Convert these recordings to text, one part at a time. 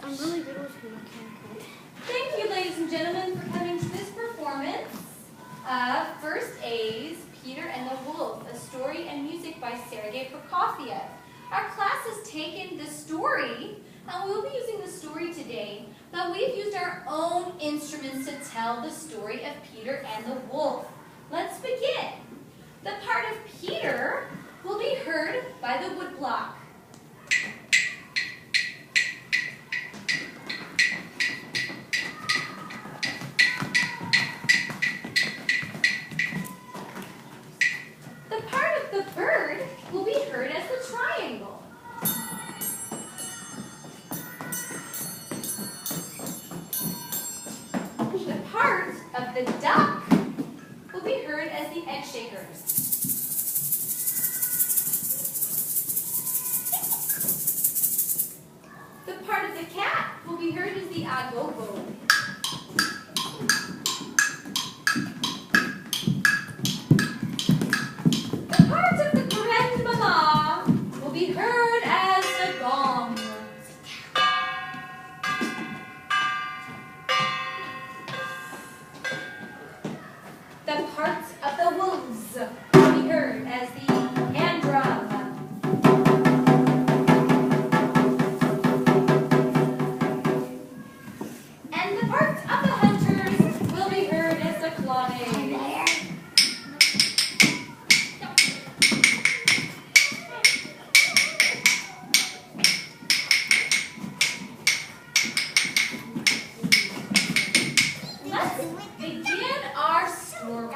I'm really good with him. Thank you, ladies and gentlemen, for coming to this performance of First A's Peter and the Wolf, a story and music by Sergei Prokofiev. Our class has taken the story, and we'll be using the story today, but we've used our own instruments to tell the story of Peter and the Wolf. Let's begin. The part of Peter will be heard by the woodblock. The part of the bird will be heard as the triangle. The part of the duck will be heard as the egg shakers. The part of the cat will be heard as the agogo. The part of the grandmama will be heard as the gong. The parts of the wolves will be heard as the hand drum. And the parts of the hunters will be heard as the claudette. Let's begin our story.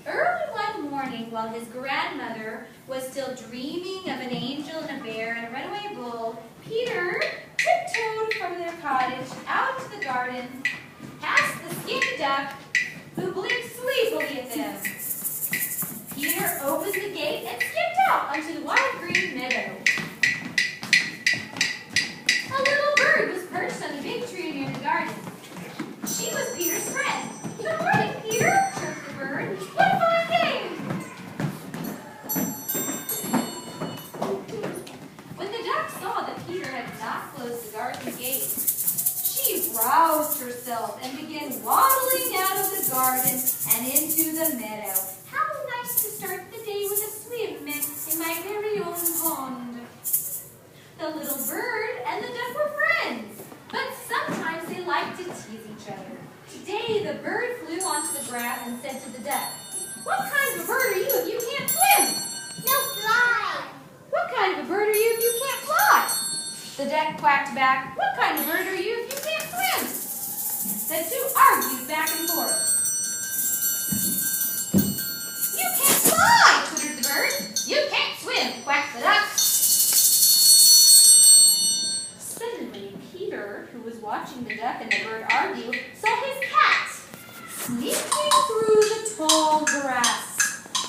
Early one morning, while his grandmother was still dreaming of an angel and a bear and a runaway bull, Peter tiptoed from their cottage out to the garden, past the skinny duck, who blinked sleepily at them. Peter opened the gate and skipped out onto the wide green meadow. A little bird was perched on a big tree near the garden. She was Peter's friend. "Good morning, Peter," chirped the bird. "What a fine day!" When the duck saw that Peter had not closed the garden gate, she roused herself and began waddling out of the garden and into the meadow. How nice to start the day with a swim in my very own pond. The little bird and the duck were friends, but sometimes they liked to tease each other. Today, the bird flew onto the grass and said to the duck, "What kind of a bird are you if you can't swim?" No, fly. "What kind of a bird are you if you can't fly?" The duck quacked back, "What kind of bird are you if you can't swim?" The two argued back and forth. "You can't fly," twittered the bird. "You can't swim," quacked the duck. Suddenly, Peter, who was watching the duck and the bird argue, saw his cat sneaking through the tall grass.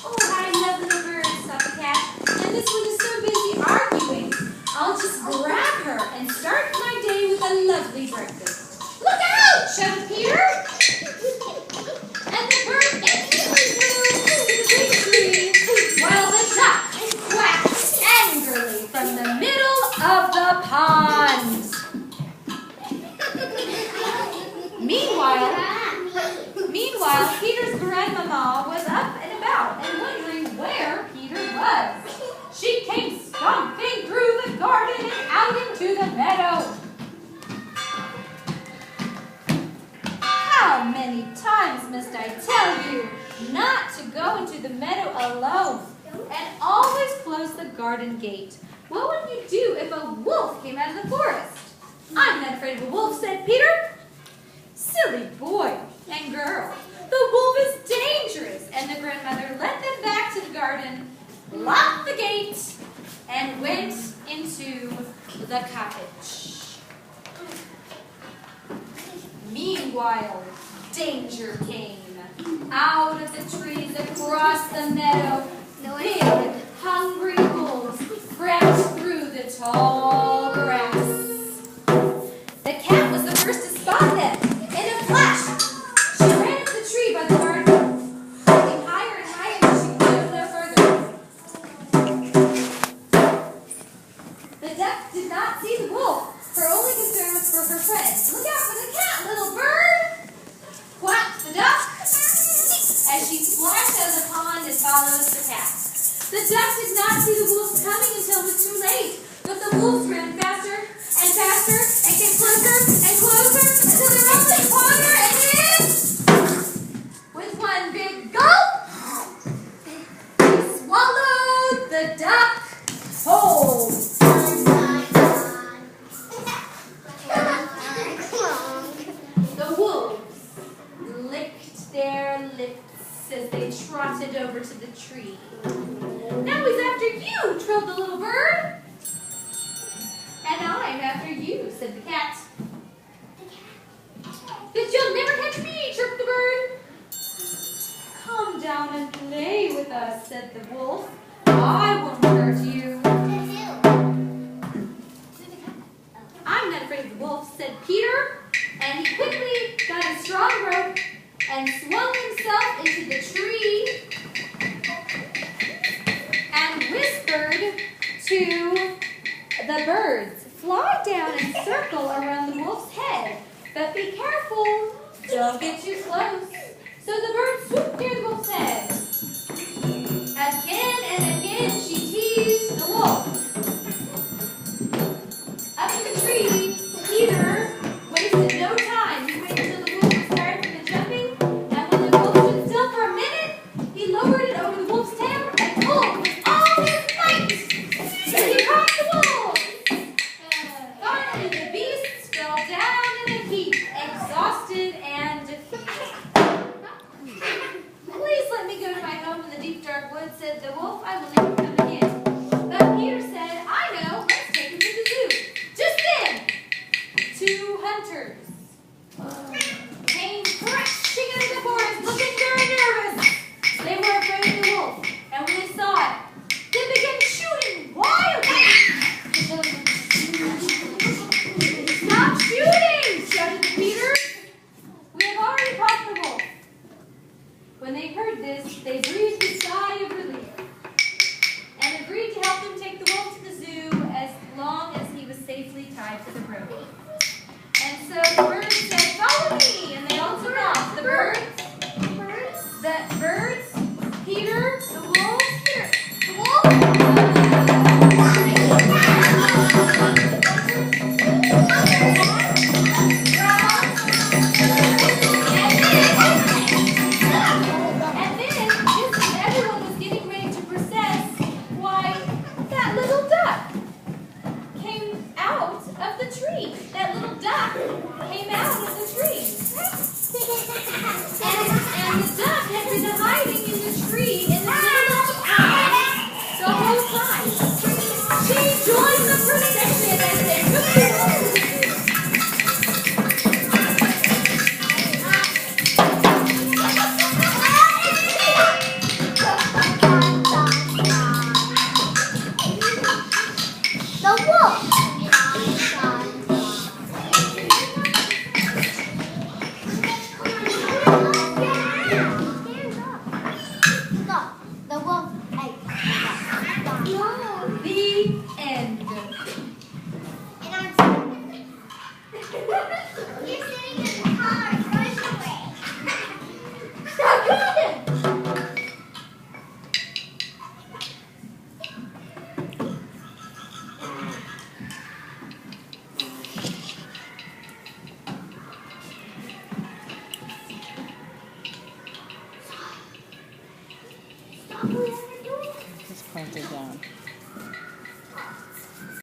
"Oh, I love little birds," thought the cat, "and this one is so busy arguing. I'll just grab her and start my day with a lovely breakfast." "Look out!" shouted Peter. And the bird instantly flew into the big tree, while the duck quacked angrily from the middle of the pond. Meanwhile, Peter's grandmama was up and about and wondering where Peter was. She came stomping through the garden and out into the meadow. How many times must I tell you not to go into the meadow alone, and always close the garden gate? What would you do if a wolf came out of the forest? "I'm not afraid of a wolf," said Peter. Silly boy and girl, the wolf is dangerous, and the grandmother led them back to the garden, locked the gate, and went into the cottage. Meanwhile, danger came. Out of the trees across the meadow, big, hungry wolves crept through the tall grass. The cat was the first to spot them. In a flash, she ran up the tree by the garden, holding higher and higher until she could go no further. The duck did not see the wolf. Her only concern The duck did not see the wolves coming until it was too late. But the wolves ran faster and faster and came closer and closer until they rolled the corner and then, with one big gulp, they swallowed the duck whole. The wolves licked their lips as they trotted over to the tree. "Now he's after you," trilled the little bird. "And I'm after you," said the cat. "But you'll never catch me," chirped the bird. "Come down and play with us," said the wolf. "I won't hurt you." "I'm not afraid of the wolf," said Peter, and he quickly got a strong rope and swung himself into the tree and whispered to the birds, "Fly down and circle around the wolf's head, but be careful, don't get too close." So the bird swooped near the wolf's head. Again and again she teased the wolf. Up in the tree, Peter wasted no time. He waited until the wolf was tired from the jumping, and when the wolf stood still for a minute, he lowered it over the wolf's tail and pulled with all his might. And he caught the wolf. Finally, the beast fell down in a heap, exhausted and defeated. "Please let me go to my home in the deep dark woods," said the wolf. "I will never come again." But Peter said, "I know, let's take him to the zoo." Just then, two hunters came crashing into the forest, looking very nervous. They were afraid of the wolf, and when they saw it, they began shooting wildly. "Stop shooting!" shouted Peter. "We have already caught the wolf." When they heard this, they breathed a sigh of relief and agreed to help them take the wolf to the zoo as long as he was safely tied to the rope. And so the birds said, "Follow me!" And they all took off. The birds, Peter, the wolf, the And then, just as everyone was getting ready to process, why, that little duck came out of the tree. That little duck came out of the tree. And the duck had been hiding in the tree in the middle of the forest the whole time. She joined the procession as they took the wolf. The wolf. The wolf ate. The end. And I'm You're sitting in the car, run away. Just pointed down.